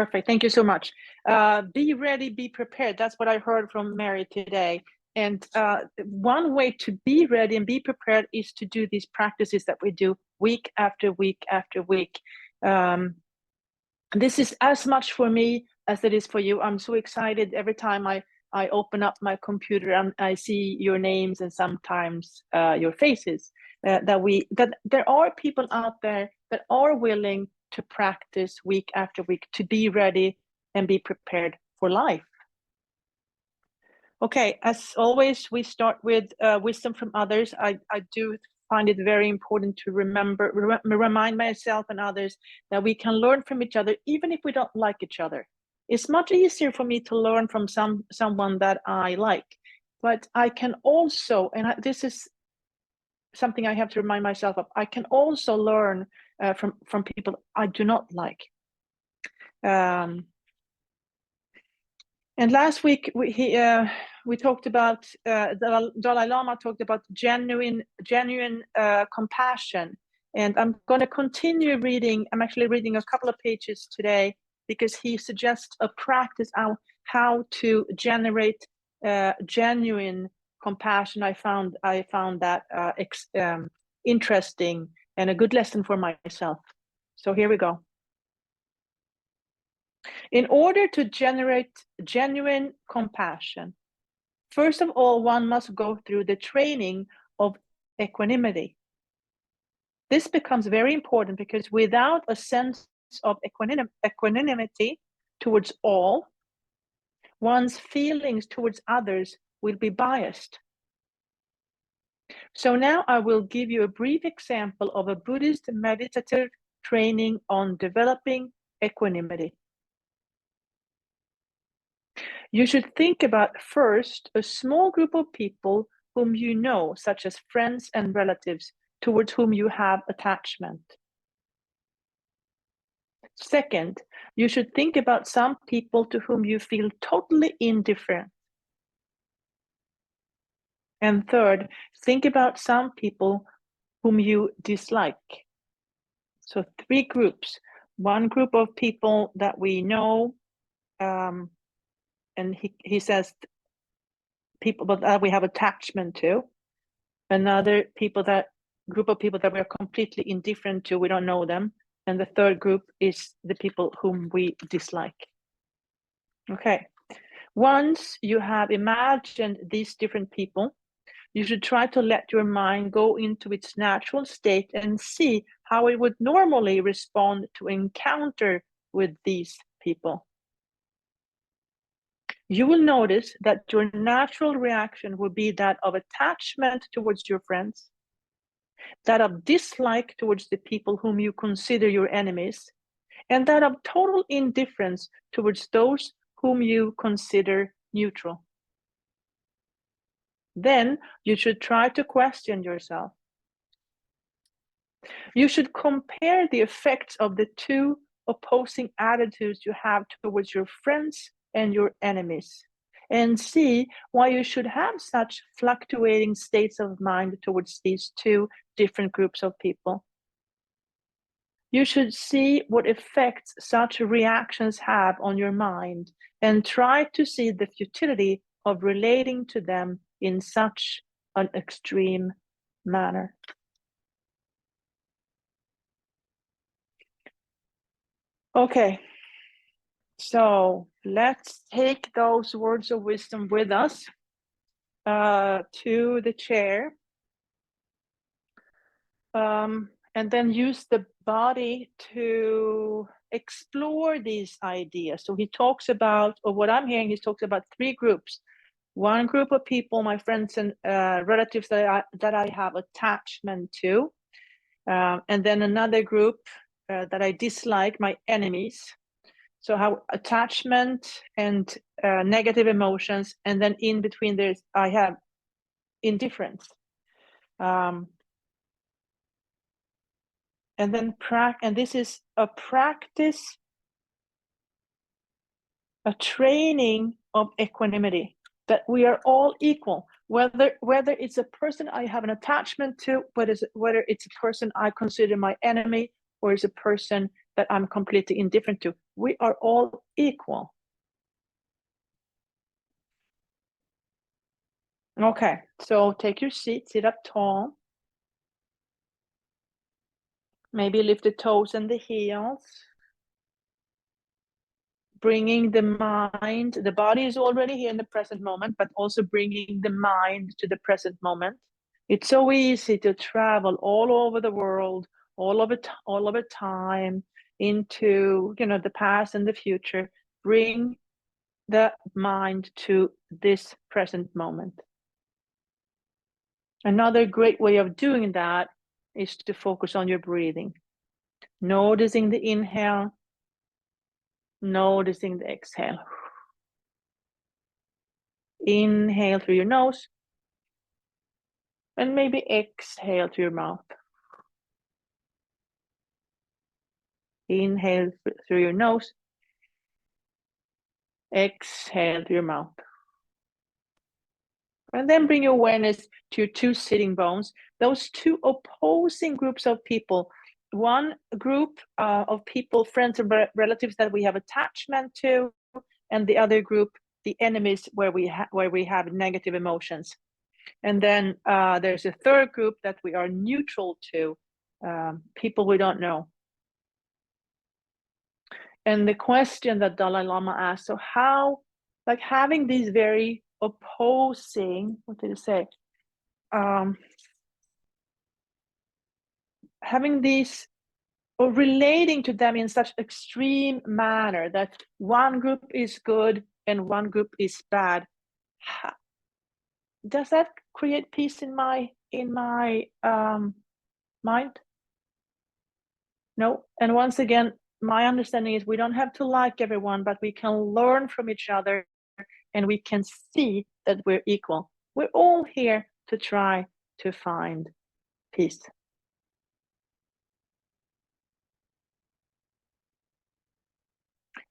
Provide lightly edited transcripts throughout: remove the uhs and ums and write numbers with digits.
Perfect. Thank you so much. Be ready, be prepared. That's what I heard from Mary today. And one way to be ready and be prepared is to do these practices that we do week after week after week. This is as much for me as it is for you. I'm so excited every time I open up my computer and I see your names and sometimes your faces. That there are people out there that are willing to practice week after week, to be ready and be prepared for life. Okay, as always, we start with wisdom from others. I do find it very important to remind myself and others that we can learn from each other, even if we don't like each other. It's much easier for me to learn from someone that I like, but I can also, and this is something I have to remind myself of, I can also learn from people I do not like. And last week we talked about the Dalai Lama talked about genuine compassion, and I'm going to continue reading. I'm actually reading a couple of pages today because he suggests a practice on how to generate genuine compassion. I found that interesting and a good lesson for myself. So here we go. In order to generate genuine compassion, first of all, one must go through the training of equanimity. This becomes very important because without a sense of equanimity towards all, one's feelings towards others will be biased. So now I will give you a brief example of a Buddhist meditative training on developing equanimity. You should think about first a small group of people whom you know, such as friends and relatives, towards whom you have attachment. Second, you should think about some people to whom you feel totally indifferent. And third, think about some people whom you dislike. So 3 groups. One group of people that we know, and he says people that we have attachment to. Another group of people that we are completely indifferent to, we don't know them. And the third group is the people whom we dislike. Okay. Once you have imagined these different people, you should try to let your mind go into its natural state and see how it would normally respond to encounter with these people. You will notice that your natural reaction will be that of attachment towards your friends, that of dislike towards the people whom you consider your enemies, and that of total indifference towards those whom you consider neutral. Then you should try to question yourself. You should compare the effects of the 2 opposing attitudes you have towards your friends and your enemies, and see why you should have such fluctuating states of mind towards these 2 different groups of people. You should see what effects such reactions have on your mind and try to see the futility of relating to them in such an extreme manner. Okay, so let's take those words of wisdom with us to the chair, and then use the body to explore these ideas. So he talks about, or what I'm hearing, he talks about 3 groups. One group of people, my friends and relatives that I have attachment to, and then another group that I dislike, my enemies. So how attachment and negative emotions, and then in between I have indifference. And then and this is a practice, a training of equanimity, that we are all equal, whether it's a person I have an attachment to, whether it's a person I consider my enemy, or is a person that I'm completely indifferent to. We are all equal. Okay, so take your seat, sit up tall. Maybe lift the toes and the heels. Bringing the mind, the body is already here in the present moment, but also bringing the mind to the present moment. It's so easy to travel all over the world, all over time, into the past and the future. Bring the mind to this present moment. Another great way of doing that is to focus on your breathing. Noticing the inhale, noticing the exhale. Inhale through your nose, and maybe exhale through your mouth. Inhale through your nose, exhale through your mouth. And then bring your awareness to your two sitting bones, those two opposing groups of people. One group of people, friends and relatives that we have attachment to, and the other group, the enemies, where we have negative emotions. And then there's a third group that we are neutral to, people we don't know. And the question that Dalai Lama asked, so how, like having these very opposing, what did it say? Having these, or relating to them in such extreme manner that one group is good and one group is bad. Does that create peace in my mind? No. And once again, my understanding is we don't have to like everyone, but we can learn from each other, and we can see that we're equal. We're all here to try to find peace.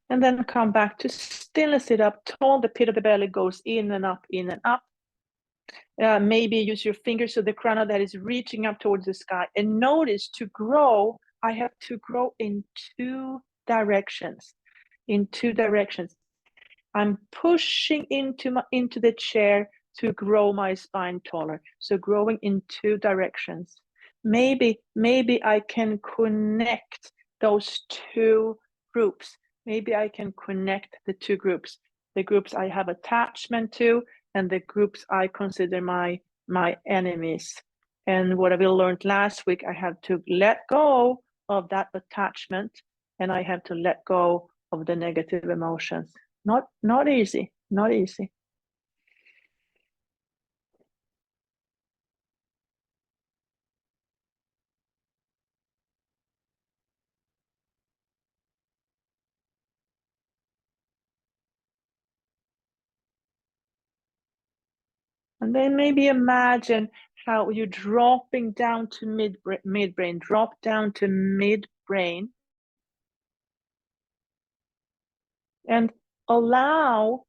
And then come back to stillness, sit up tall. The pit of the belly goes in and up, in and up. Maybe use your fingers so the crown of that is reaching up towards the sky. And notice, to grow, I have to grow in two directions. In two directions. I'm pushing into the chair to grow my spine taller. So growing in two directions. Maybe I can connect those two groups. Maybe I can connect the two groups. The groups I have attachment to, and the groups I consider my enemies. And what we learned last week, I have to let go of that attachment, and I have to let go of the negative emotions. Not easy, not easy. And then maybe imagine how you're dropping down to midbrain, drop down to midbrain, and allow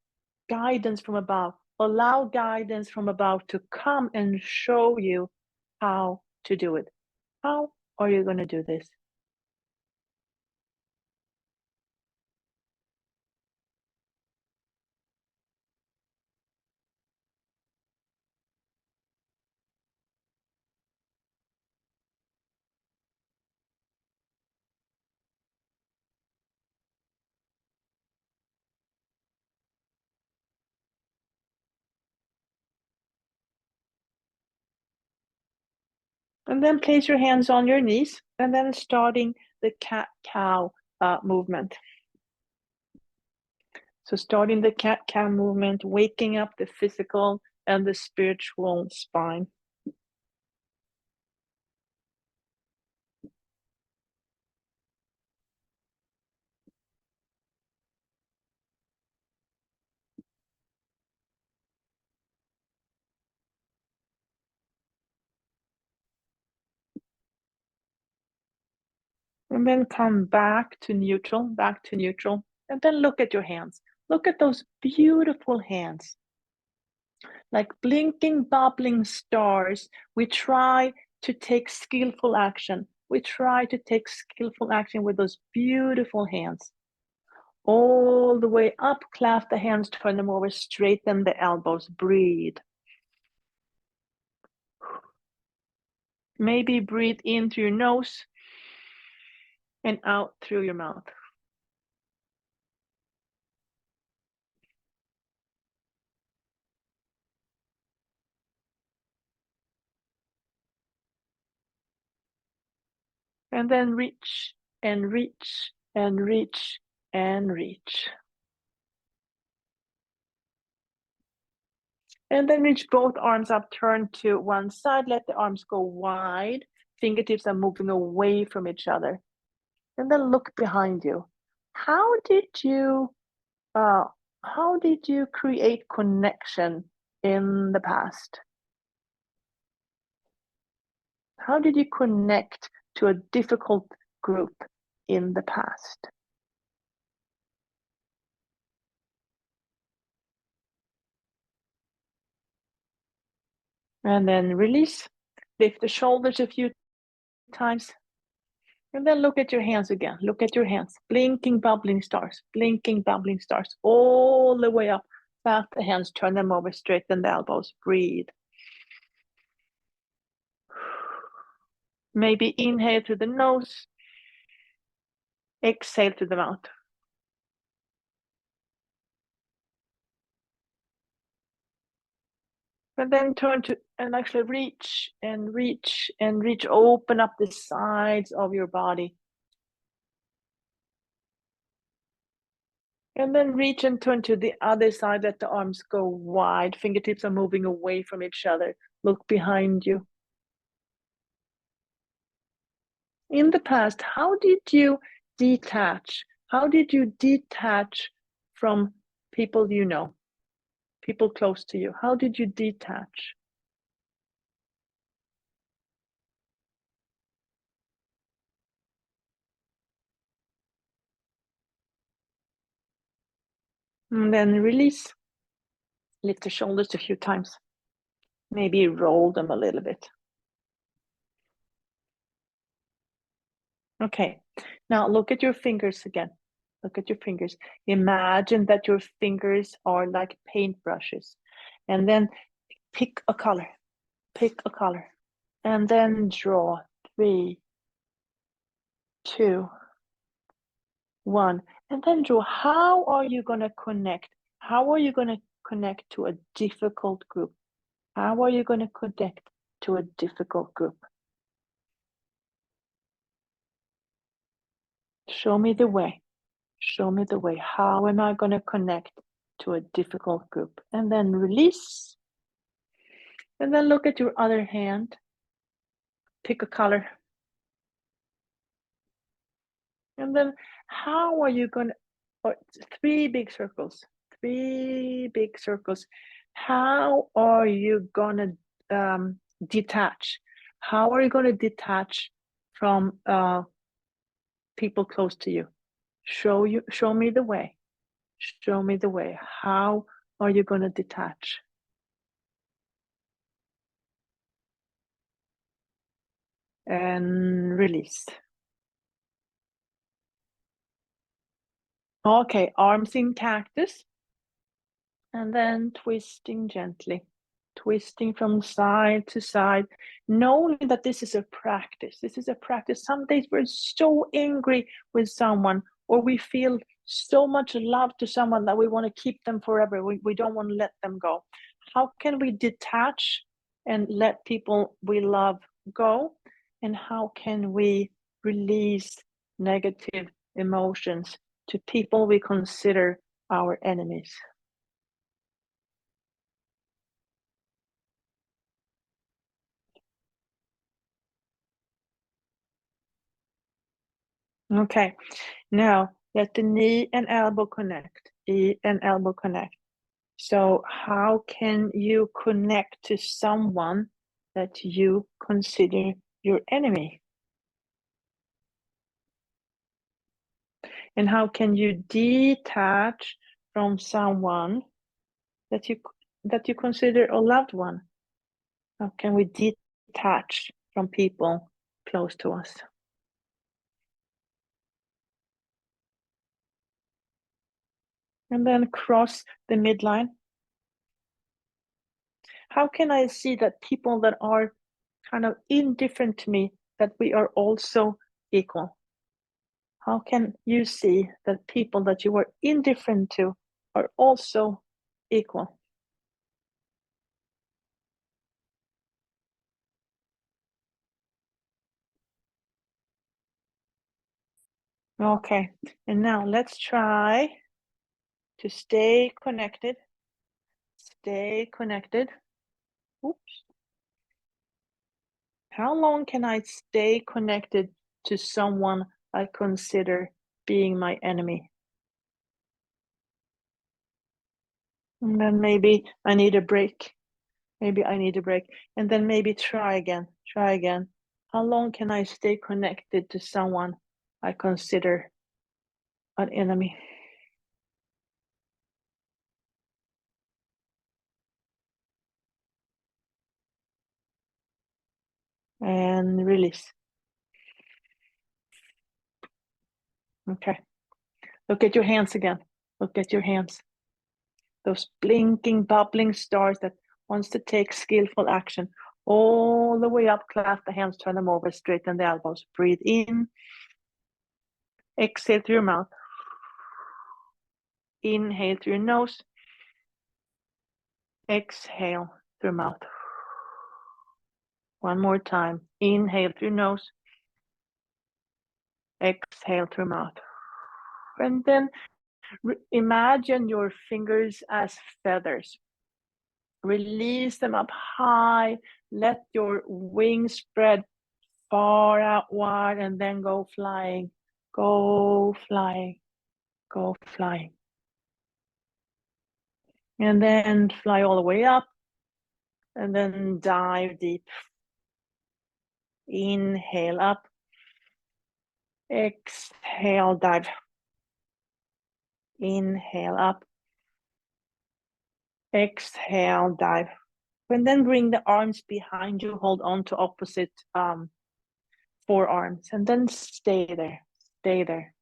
guidance from above. Allow guidance from above to come and show you how to do it. How are you going to do this? And then place your hands on your knees, and then starting the cat-cow movement. So starting the cat-cow movement, waking up the physical and the spiritual spine. And then come back to neutral, and then look at your hands. Look at those beautiful hands. Like blinking, bubbling stars. We try to take skillful action. we try to take skillful action with those beautiful hands. All the way up, clasp the hands, turn them over, straighten the elbows, breathe. Maybe breathe in through your nose and out through your mouth. And then reach and reach and reach and reach. And then reach both arms up, turn to one side, let the arms go wide. Fingertips are moving away from each other. And then look behind you. How did you create connection in the past? How did you connect to a difficult group in the past? And then release. Lift the shoulders a few times. And then look at your hands again. Look at your hands. Blinking, bubbling stars. Blinking, bubbling stars. All the way up. Clasp the hands. Turn them over. Straighten the elbows. Breathe. Maybe inhale through the nose. Exhale through the mouth. And then turn to and actually reach and reach and reach. Open up the sides of your body. And then reach and turn to the other side. Let the arms go wide. Fingertips are moving away from each other. Look behind you. In the past, how did you detach? How did you detach from people you know, people close to you? How did you detach? And then release. Lift the shoulders a few times. Maybe roll them a little bit. Okay, now look at your fingers again. Look at your fingers. Imagine that your fingers are like paintbrushes. And then pick a color. Pick a color. And then draw 3, 2, 1. And then draw. How are you going to connect? How are you going to connect to a difficult group? How are you going to connect to a difficult group? Show me the way. Show me the way. How am I going to connect to a difficult group? And then release. And then look at your other hand. Pick a color. And then how are you going to, 3 big circles, 3 big circles. How are you going to detach? How are you going to detach from people close to you? Show me the way. Show me the way. How are you going to detach? And release. Okay, arms in cactus. And then twisting gently. Twisting from side to side, knowing that this is a practice. This is a practice. Some days we're so angry with someone, or we feel so much love to someone that we want to keep them forever. We don't want to let them go. How can we detach and let people we love go? And how can we release negative emotions to people we consider our enemies? Okay, now let the knee and elbow connect, knee and elbow connect. So how can you connect to someone that you consider your enemy? And how can you detach from someone that you consider a loved one? How can we detach from people close to us? And then cross the midline. How can I see that people that are kind of indifferent to me, that we are also equal? How can you see that people that you are indifferent to are also equal? Okay, and now let's try to stay connected. Stay connected. Oops. How long can I stay connected to someone I consider being my enemy? And then maybe I need a break. Maybe I need a break. And then maybe try again. Try again. How long can I stay connected to someone I consider an enemy? And release. Okay. Look at your hands again. Look at your hands. Those blinking, bubbling stars that wants to take skillful action. All the way up, clasp the hands, turn them over, straighten the elbows. Breathe in. Exhale through your mouth. Inhale through your nose. Exhale through your mouth. One more time. Inhale through your nose. Exhale through your mouth. And then imagine your fingers as feathers. Release them up high. Let your wings spread far out wide and then go flying. Go flying. Go flying. And then fly all the way up. And then dive deep. Inhale up. Exhale, dive. Inhale up. Exhale, dive. And then bring the arms behind you. Hold on to opposite forearms. And then stay there. Stay there.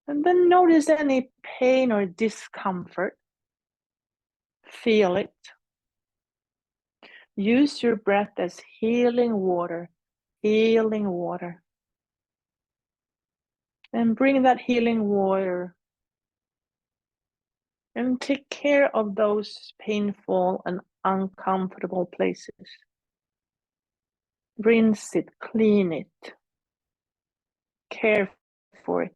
And then notice any pain or discomfort. Feel it. Use your breath as healing water. Healing water. And bring that healing water and take care of those painful and uncomfortable places. Rinse it, clean it, care for it.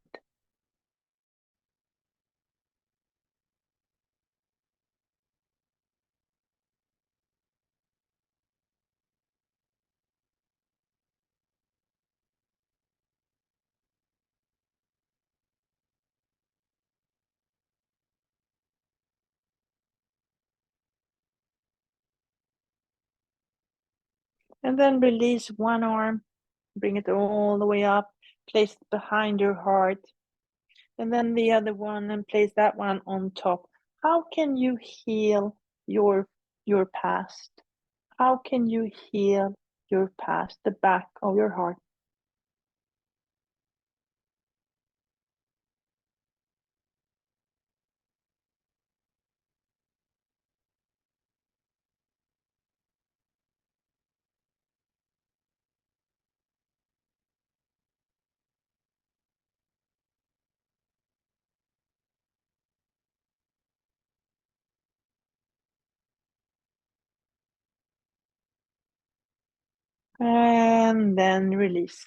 And then release one arm, bring it all the way up, place it behind your heart, and then the other one, and place that one on top. How can you heal your past? How can you heal your past, the back of your heart? And then release.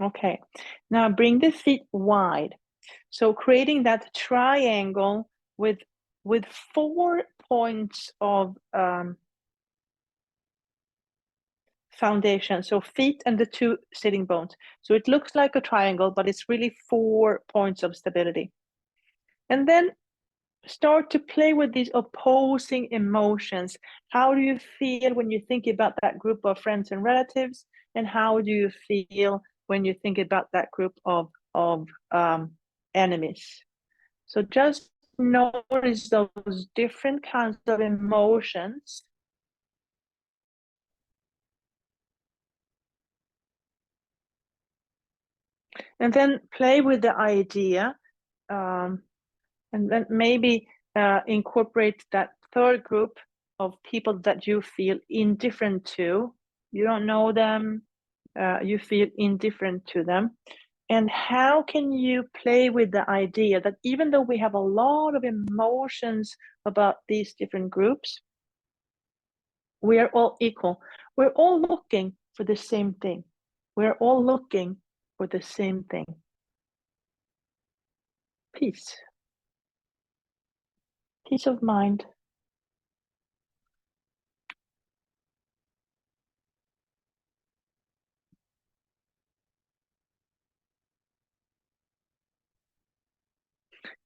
Okay, now bring the feet wide. So creating that triangle with 4 points of foundation. So feet and the 2 sitting bones. So it looks like a triangle, but it's really 4 points of stability. And then start to play with these opposing emotions. How do you feel when you think about that group of friends and relatives? And how do you feel when you think about that group of enemies? So just notice those different kinds of emotions. And then play with the idea, and then maybe incorporate that third group of people that you feel indifferent to. You don't know them, you feel indifferent to them. And how can you play with the idea that even though we have a lot of emotions about these different groups, we are all equal. We're all looking for the same thing. We're all looking for the same thing. Peace. Peace of mind.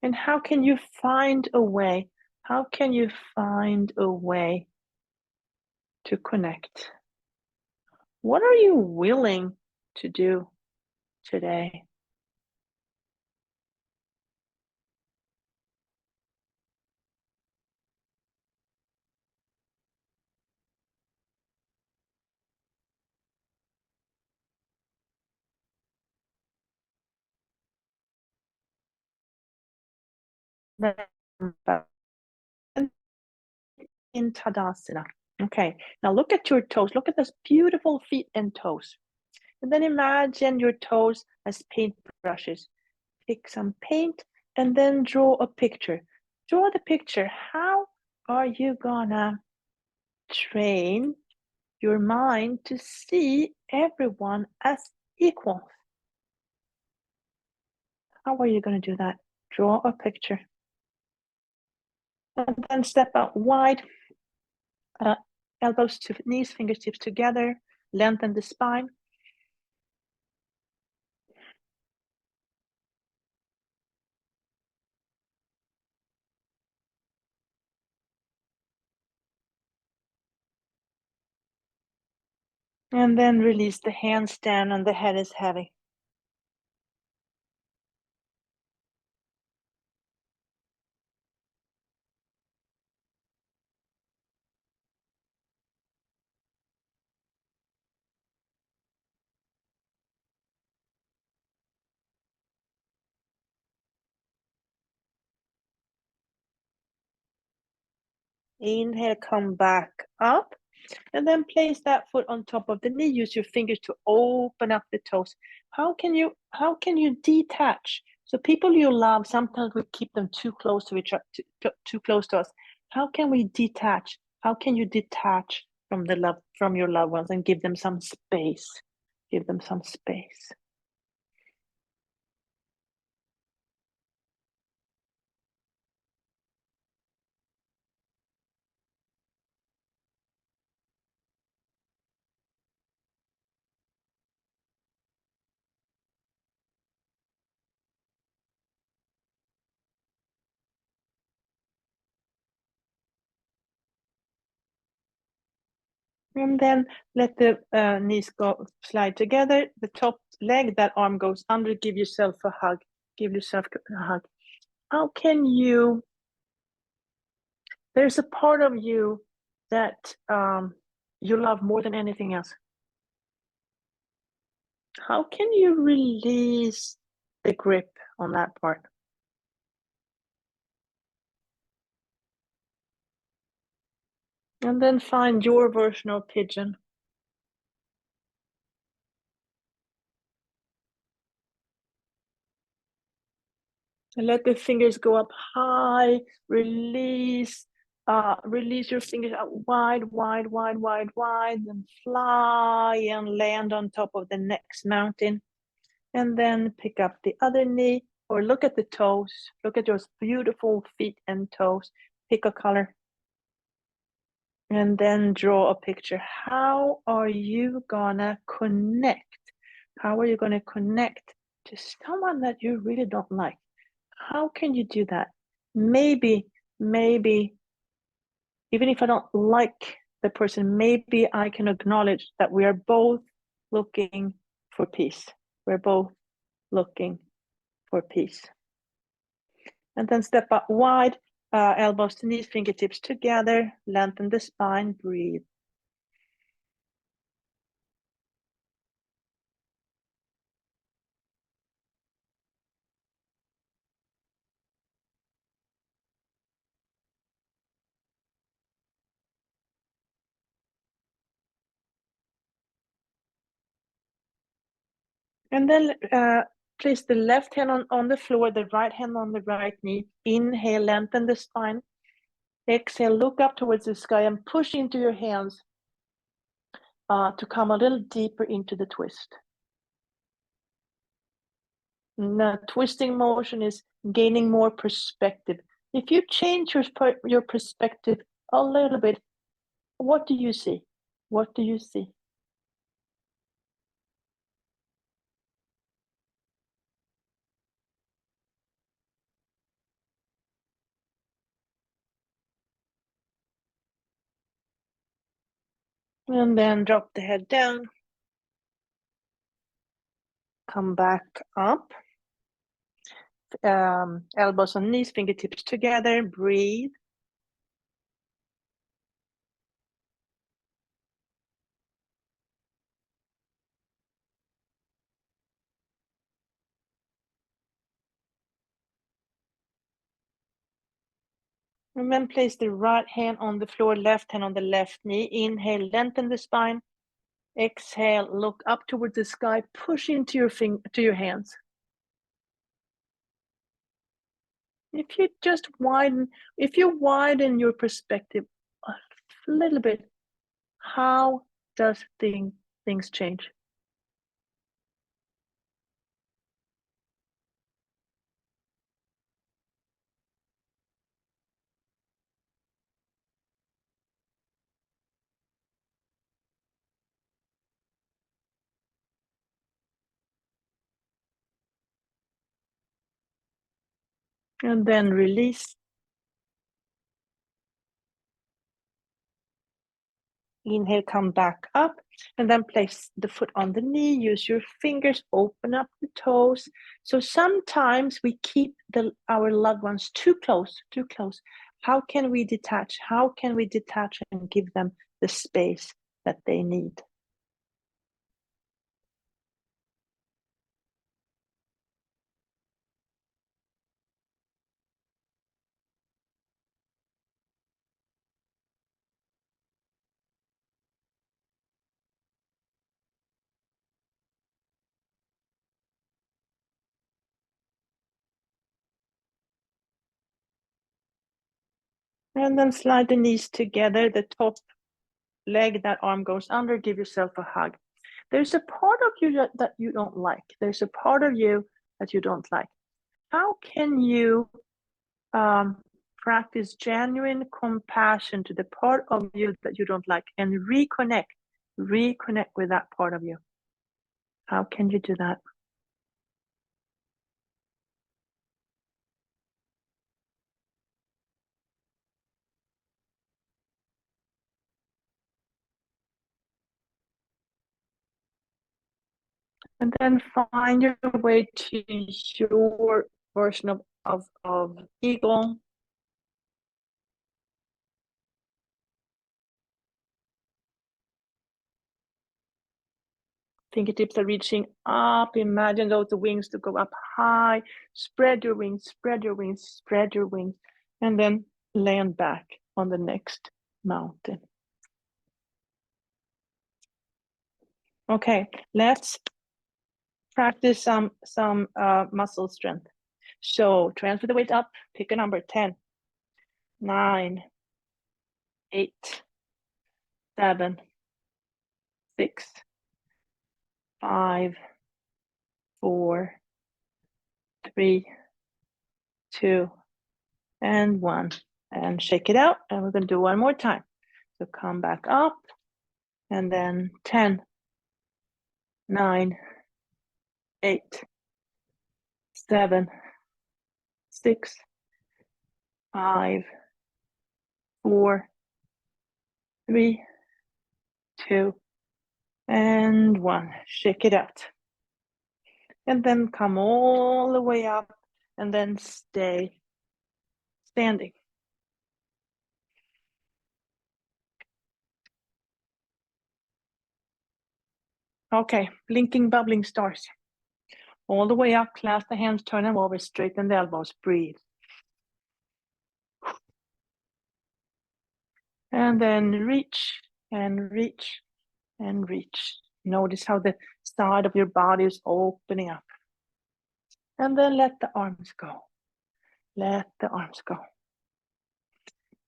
And how can you find a way? How can you find a way to connect? What are you willing to do today? In Tadasana. Okay, now look at your toes. Look at those beautiful feet and toes. And then imagine your toes as paintbrushes. Pick some paint and then draw a picture. Draw the picture. How are you gonna train your mind to see everyone as equal? How are you going to do that? Draw a picture. And then step out wide, elbows to knees, fingertips together, lengthen the spine. And then release the hands down and the head is heavy. Inhale, come back up. And then place that foot on top of the knee. Use your fingers to open up the toes. How can you detach? So people you love, sometimes we keep them too close to each other, too close to us. How can we detach? How can you detach from your loved ones and give them some space? Give them some space. And then let the knees go slide together. The top leg, that arm goes under. Give yourself a hug. Give yourself a hug. How can you? There's a part of you that you love more than anything else. How can you release the grip on that part? And then find your version of pigeon. And let the fingers go up high. Release. Release your fingers out wide, wide, wide, wide, wide, and fly and land on top of the next mountain. And then pick up the other knee, or look at the toes. Look at those beautiful feet and toes. Pick a color. And then draw a picture. How are you gonna connect? How are you gonna connect to someone that you really don't like? How can you do that? Maybe, even if I don't like the person, maybe I can acknowledge that we are both looking for peace. We're both looking for peace. And then step up wide, elbows to knees, fingertips together, lengthen the spine, breathe. And then place the left hand on the floor, the right hand on the right knee. Inhale, lengthen the spine. Exhale, look up towards the sky and push into your hands to come a little deeper into the twist. The twisting motion is gaining more perspective. If you change your perspective a little bit, what do you see? What do you see? And then drop the head down. Come back up. Elbows on knees, fingertips together. Breathe. And then place the right hand on the floor, left hand on the left knee. Inhale, lengthen the spine. Exhale, look up towards the sky, push into your hands. If you just widen your perspective a little bit, how does things change? And then release. Inhale, come back up, and then place the foot on the knee. Use your fingers, open up the toes. So sometimes we keep our loved ones too close. How can we detach? How can we detach and give them the space that they need? And then slide the knees together, the top leg, that arm goes under, give yourself a hug. There's a part of you that you don't like. There's a part of you that you don't like. How can you practice genuine compassion to the part of you that you don't like and reconnect with that part of you? How can you do that? And then find your way to your version of eagle. Fingertips are reaching up. Imagine those wings to go up high. Spread your wings, spread your wings, spread your wings. And then land back on the next mountain. Okay, let's practice some muscle strength. So transfer the weight up, pick a number, 10, 9, 8, 7, 6, 5, 4, 3, 2, and 1. And shake it out. And we're going to do one more time. So come back up. And then 10, 9, 8, 7, 6, 5, 4, 3, 2, and 1. Shake it out. And then come all the way up and then stay standing. Okay, blinking, bubbling stars. All the way up, clasp the hands, turn them over, straighten the elbows, breathe. And then reach and reach and reach. Notice how the side of your body is opening up. And then let the arms go. Let the arms go.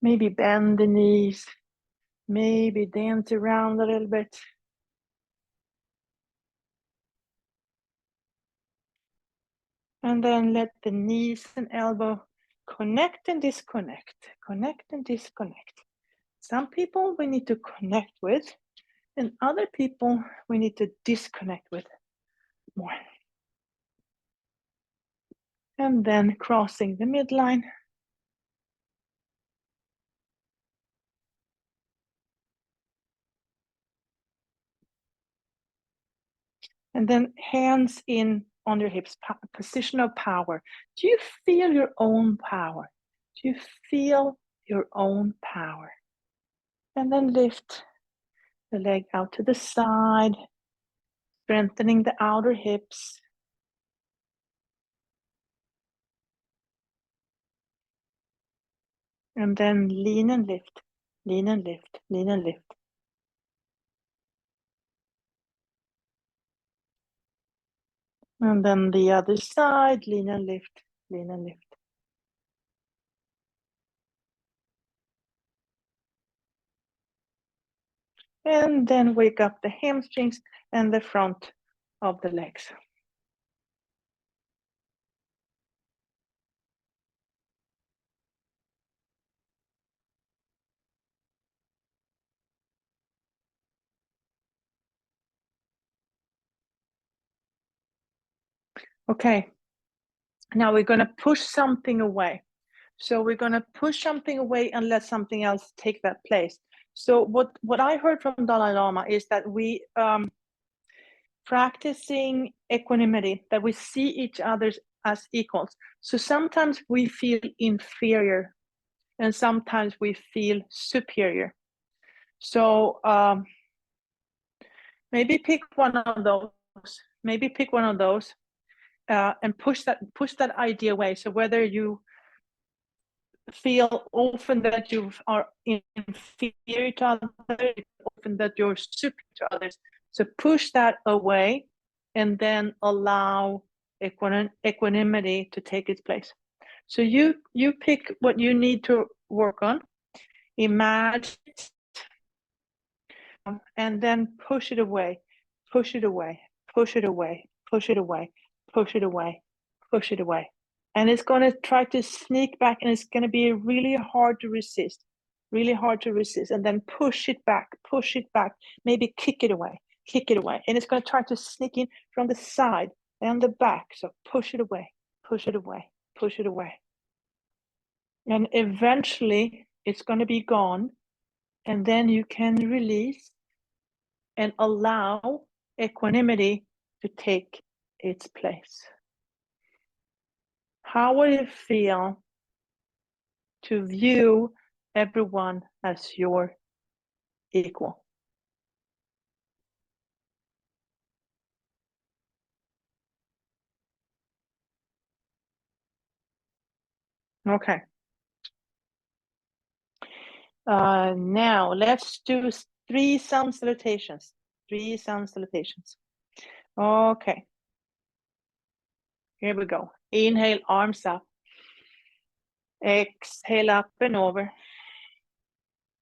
Maybe bend the knees. Maybe dance around a little bit. And then let the knees and elbow connect and disconnect. Connect and disconnect. Some people we need to connect with, and other people we need to disconnect with more. And then crossing the midline. And then hands in on your hips, position of power. Do you feel your own power? Do you feel your own power? And then lift the leg out to the side, strengthening the outer hips. And then lean and lift, lean and lift, lean and lift. And then the other side, lean and lift, lean and lift. And then wake up the hamstrings and the front of the legs. Okay, now we're going to push something away. So we're going to push something away and let something else take that place. So what I heard from Dalai Lama is that we practicing equanimity, that we see each other as equals. So sometimes we feel inferior and sometimes we feel superior. So maybe pick one of those. Maybe pick one of those and push that idea away. So whether you feel often that you are inferior to others, often that you're superior to others. So push that away and then allow equanimity to take its place. So you pick what you need to work on, imagine, and then push it away, push it away, push it away, push it away, push it away, push it away. And it's going to try to sneak back, and it's going to be really hard to resist, really hard to resist. And then push it back, maybe kick it away. And it's going to try to sneak in from the side and the back. So push it away, push it away, push it away. And eventually it's going to be gone. And then you can release and allow equanimity to take its place. How would it feel to view everyone as your equal? Okay. Now let's do 3 sun salutations. 3 sun salutations. Okay. Here we go. Inhale, arms up. Exhale, up and over.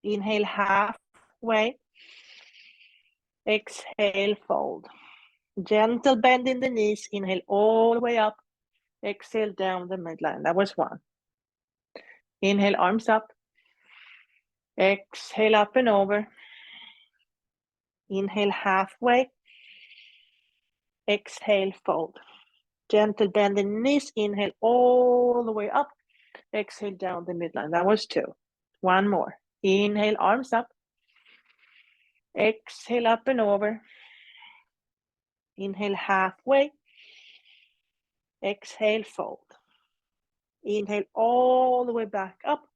Inhale, halfway. Exhale, fold. Gentle bend in the knees. Inhale all the way up. Exhale down the midline. That was 1. Inhale, arms up. Exhale, up and over. Inhale, halfway. Exhale, fold. Gentle bend in the knees. Inhale all the way up. Exhale down the midline. That was 2. 1 more. Inhale, arms up. Exhale, up and over. Inhale, halfway. Exhale, fold. Inhale all the way back up.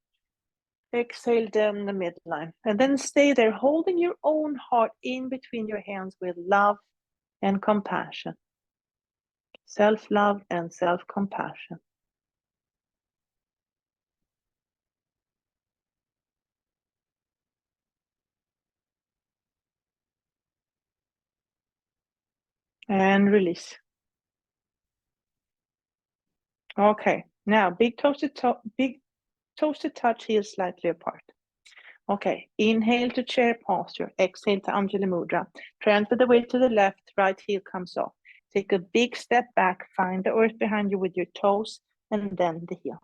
Exhale down the midline. And then stay there, holding your own heart in between your hands with love and compassion. Self-love and self-compassion. And release. Okay, now big toes to touch, heels slightly apart. Okay, inhale to chair posture, exhale to Anjali Mudra. Transfer the weight to the left, right heel comes off. Take a big step back, find the earth behind you with your toes, and then the heel.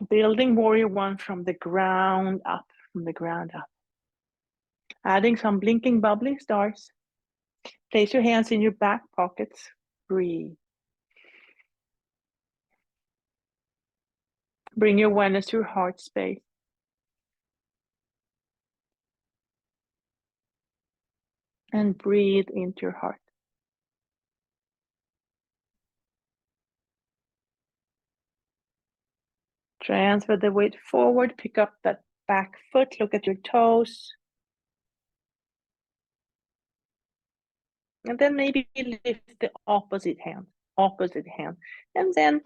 Building warrior one from the ground up, Adding some blinking, bubbling stars. Place your hands in your back pockets. Breathe. Bring your awareness to your heart space. And breathe into your heart. Transfer the weight forward, pick up that back foot, look at your toes. And then maybe lift the opposite hand. And then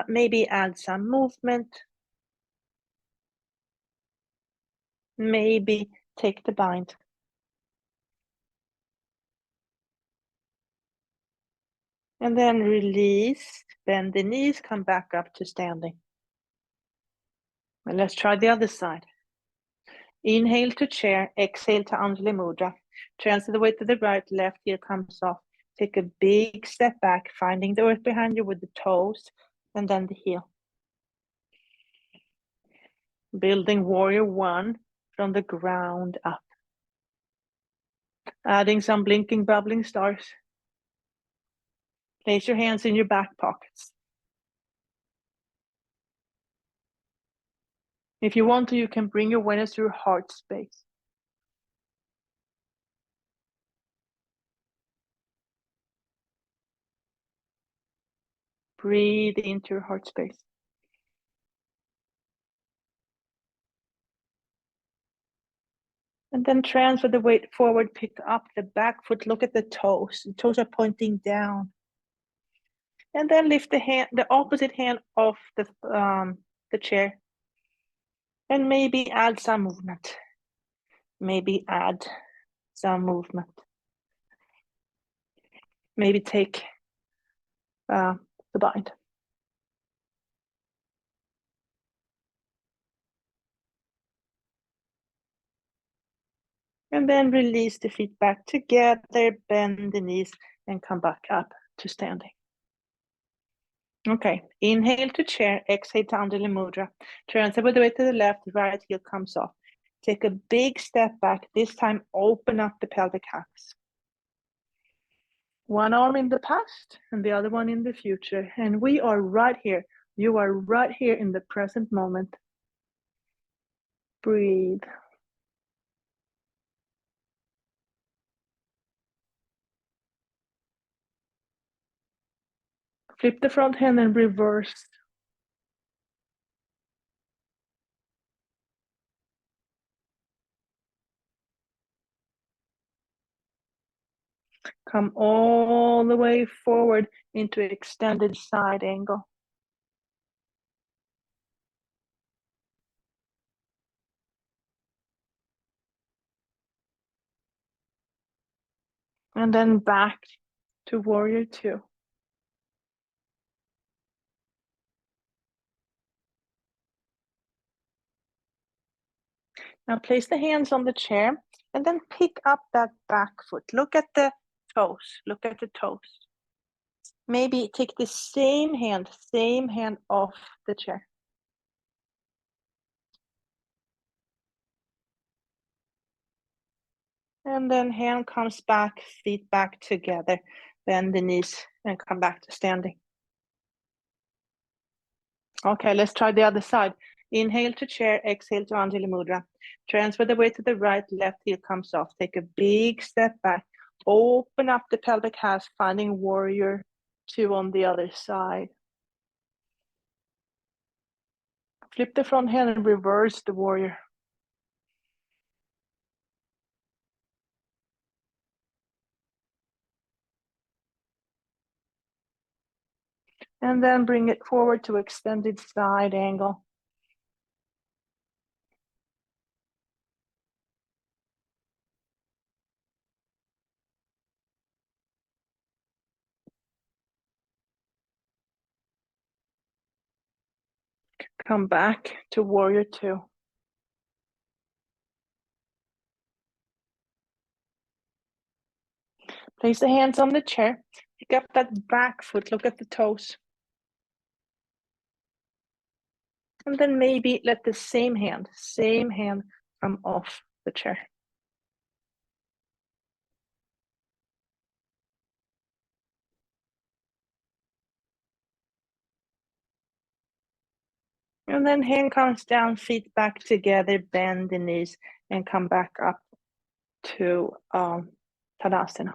maybe add some movement. Maybe take the bind. And then release, bend the knees, come back up to standing. And let's try the other side. Inhale to chair, exhale to Anjali Mudra. Transfer the weight to the right, left heel comes off. Take a big step back, finding the earth behind you with the toes, and then the heel. Building warrior one from the ground up. Adding some blinking, bubbling stars. Place your hands in your back pockets. If you want to, you can bring your awareness to your heart space. Breathe into your heart space. And then transfer the weight forward, pick up the back foot, look at the toes. The toes are pointing down. And then lift the opposite hand off the chair. And maybe add some movement. Maybe take the bind. And then release the feet back together, bend the knees, and come back up to standing. Okay, inhale to chair, exhale to Anjali Mudra. Transfer the weight to the left, right heel comes off. Take a big step back, this time open up the pelvic halves. One arm in the past and the other one in the future. And we are right here. You are right here in the present moment. Breathe. Flip the front hand and reverse. Come all the way forward into extended side angle. And then back to warrior two. Now place the hands on the chair and then pick up that back foot. Look at the toes. Maybe take the same hand off the chair. And then hand comes back, feet back together. Bend the knees and come back to standing. Okay, let's try the other side. Inhale to chair, exhale to Anjali Mudra. Transfer the weight to the right, left heel comes off. Take a big step back. Open up the pelvic halves, finding warrior two on the other side. Flip the front hand and reverse the warrior. And then bring it forward to extended side angle. Come back to warrior two. Place the hands on the chair. Pick up that back foot. Look at the toes. And then maybe let the same hand come off the chair. And then hand comes down, feet back together, bend the knees, and come back up to Tadasana.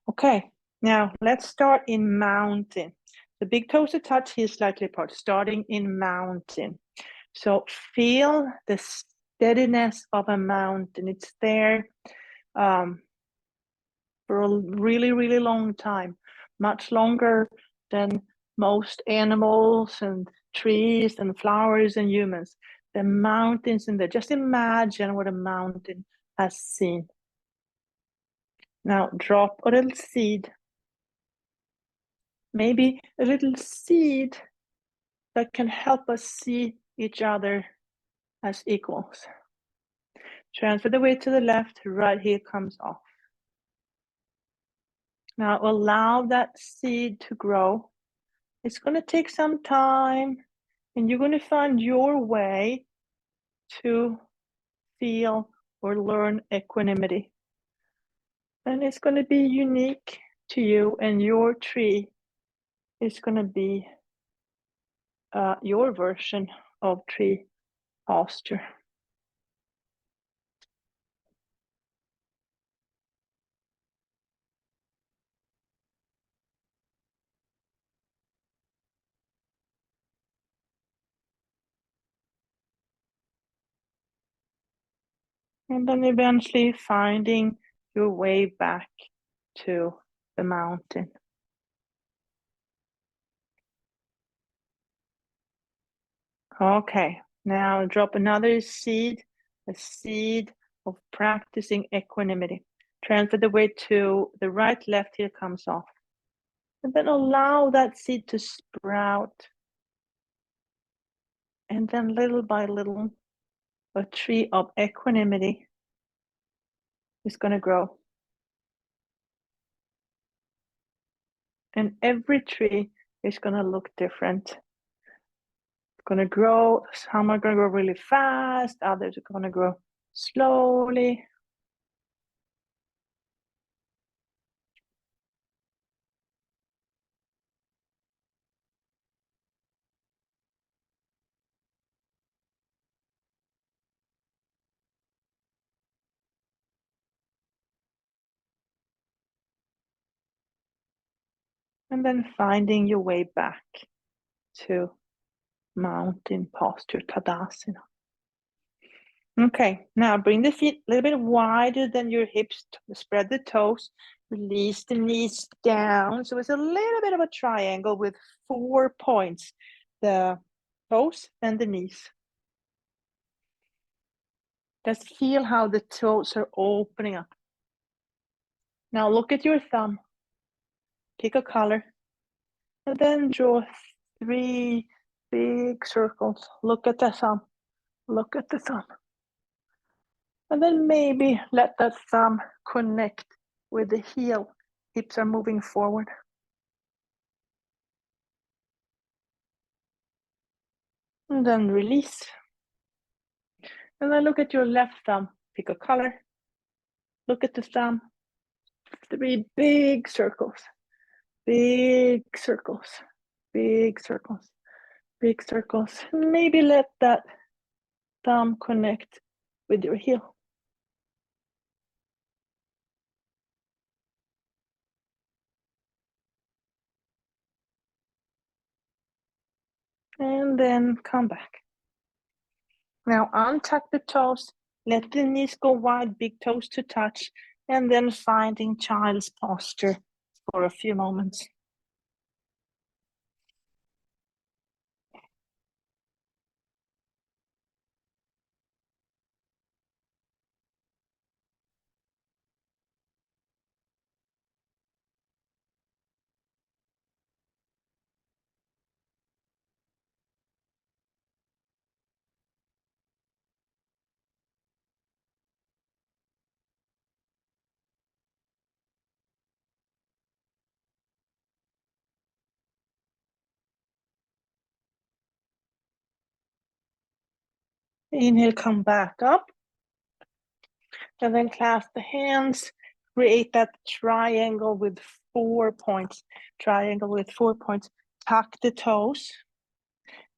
Okay, now let's start in mountain. The big toes are touch, heels slightly apart, starting in mountain. So feel the steadiness of a mountain. It's there for a really, really long time, much longer than most animals and trees and flowers and humans. The mountains in there. Just imagine what a mountain has seen. Now drop a little seed. Maybe a little seed that can help us see each other as equals. Transfer the weight to the left, right heel comes off. Now allow that seed to grow. It's going to take some time, and you're going to find your way to feel or learn equanimity. And it's going to be unique to you, and your tree is going to be your version of tree posture. And then eventually finding your way back to the mountain. Okay, now drop another seed, a seed of practicing equanimity. Transfer the weight to the right, left heel comes off. And then allow that seed to sprout. And then little by little, a tree of equanimity is going to grow. And every tree is going to look different. It's going to grow. Some are going to grow really fast. Others are going to grow slowly. And then finding your way back to mountain posture, Tadasana. Okay, now bring the feet a little bit wider than your hips. Spread the toes. Release the knees down. So it's a little bit of a triangle with 4 points. The toes and the knees. Just feel how the toes are opening up. Now look at your thumb. Pick a color. And then draw 3 big circles. Look at the thumb. Look at the thumb. And then maybe let that thumb connect with the heel. Hips are moving forward. And then release. And then look at your left thumb. Pick a color. Look at the thumb. 3 big circles. Big circles. Big circles. Big circles. Maybe let that thumb connect with your heel. And then come back. Now untuck the toes. Let the knees go wide, big toes to touch. And then finding child's posture for a few moments. Inhale, come back up. And then clasp the hands. Create that triangle with 4 points. Triangle with 4 points. Tuck the toes.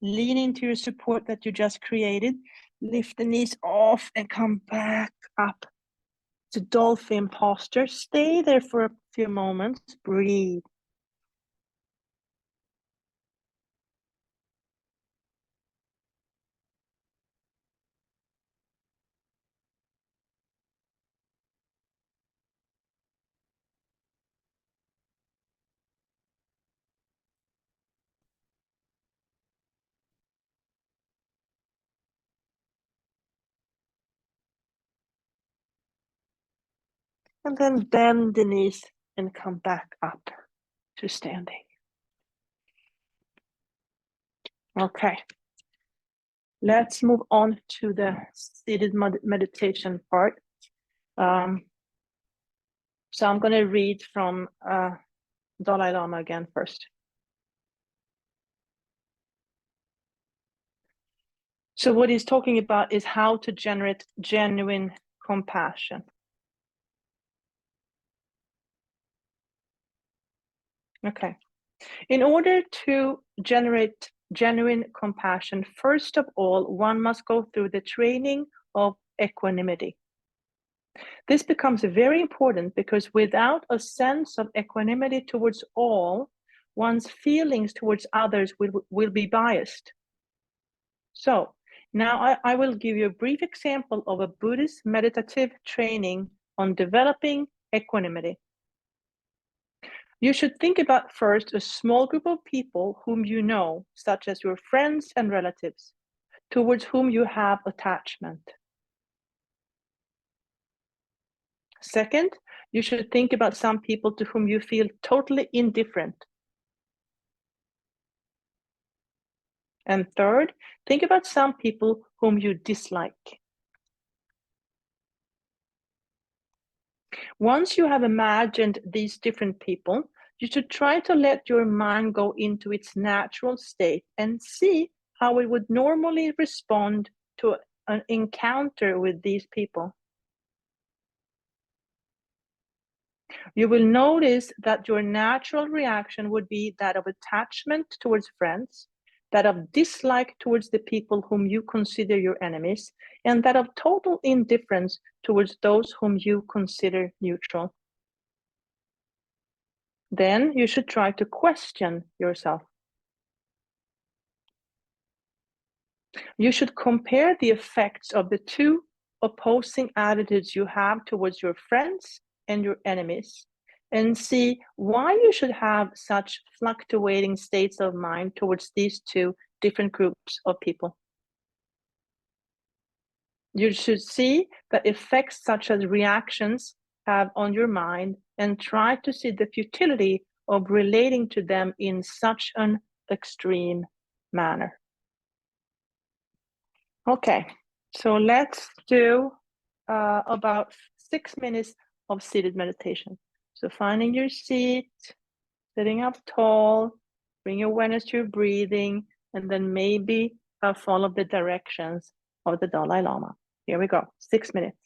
Lean into your support that you just created. Lift the knees off and come back up to dolphin posture. Stay there for a few moments. Breathe. And then bend the knees and come back up to standing. Okay. Let's move on to the seated meditation part. So I'm going to read from Dalai Lama again first. So what he's talking about is how to generate genuine compassion. Okay. In order to generate genuine compassion, first of all, one must go through the training of equanimity. This becomes very important because without a sense of equanimity towards all, one's feelings towards others will be biased. So now I will give you a brief example of a Buddhist meditative training on developing equanimity. You should think about first a small group of people whom you know, such as your friends and relatives, towards whom you have attachment. Second, you should think about some people to whom you feel totally indifferent. And third, think about some people whom you dislike. Once you have imagined these different people, you should try to let your mind go into its natural state and see how it would normally respond to an encounter with these people. You will notice that your natural reaction would be that of attachment towards friends, that of dislike towards the people whom you consider your enemies, and that of total indifference towards those whom you consider neutral. Then you should try to question yourself. You should compare the effects of the two opposing attitudes you have towards your friends and your enemies and see why you should have such fluctuating states of mind towards these two different groups of people. You should see the effects such as reactions have on your mind and try to see the futility of relating to them in such an extreme manner. Okay, so let's do about 6 minutes of seated meditation. So finding your seat, sitting up tall, bring your awareness to your breathing, and then maybe follow the directions of the Dalai Lama. Here we go, 6 minutes.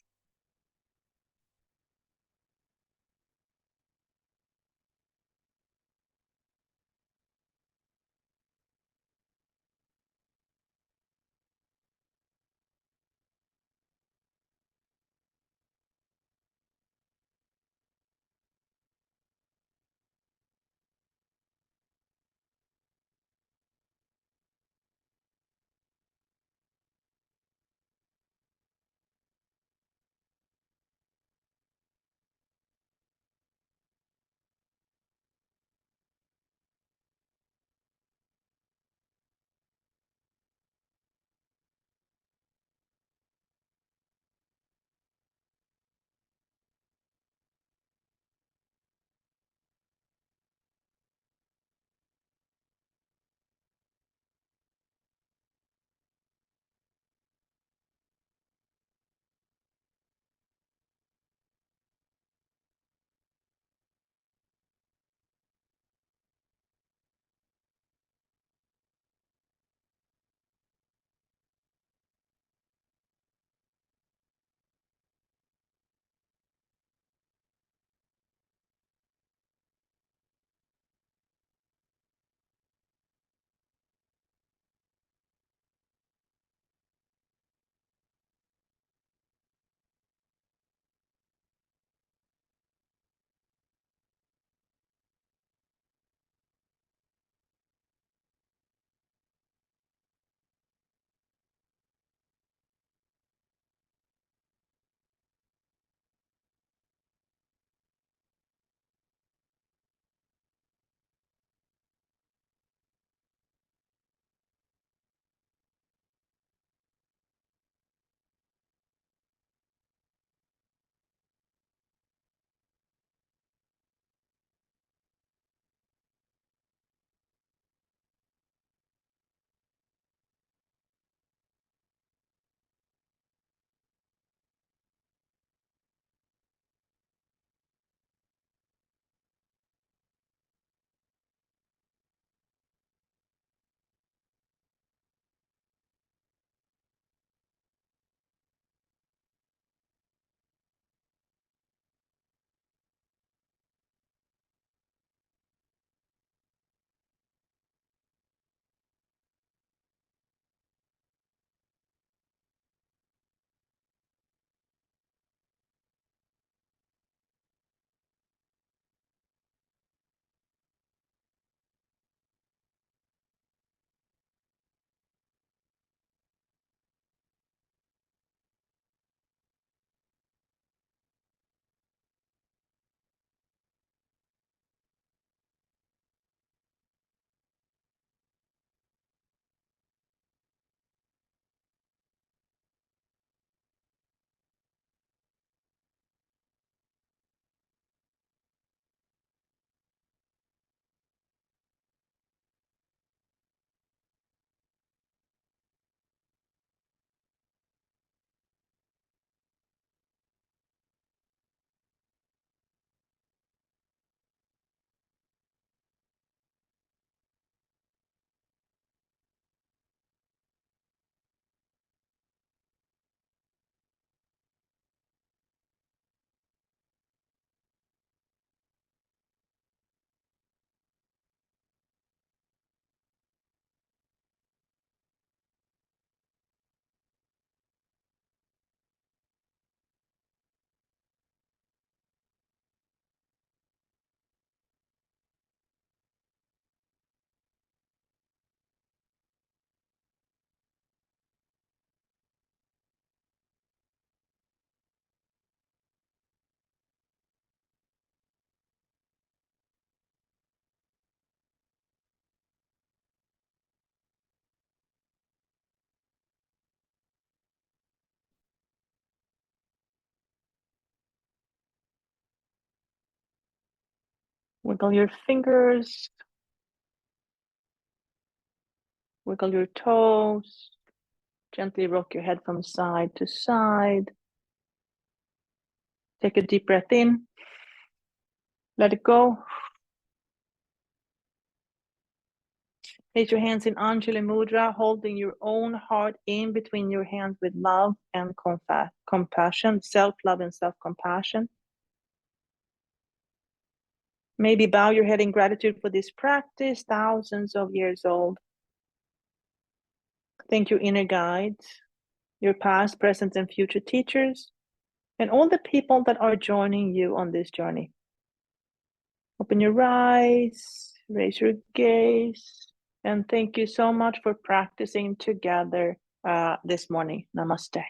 Wiggle your fingers. Wiggle your toes. Gently rock your head from side to side. Take a deep breath in. Let it go. Place your hands in Anjali Mudra, holding your own heart in between your hands with love and compassion, self-love and self-compassion. Maybe bow your head in gratitude for this practice, thousands of years old. Thank you, inner guides, your past, present, and future teachers, and all the people that are joining you on this journey. Open your eyes, raise your gaze, and thank you so much for practicing together this morning. Namaste.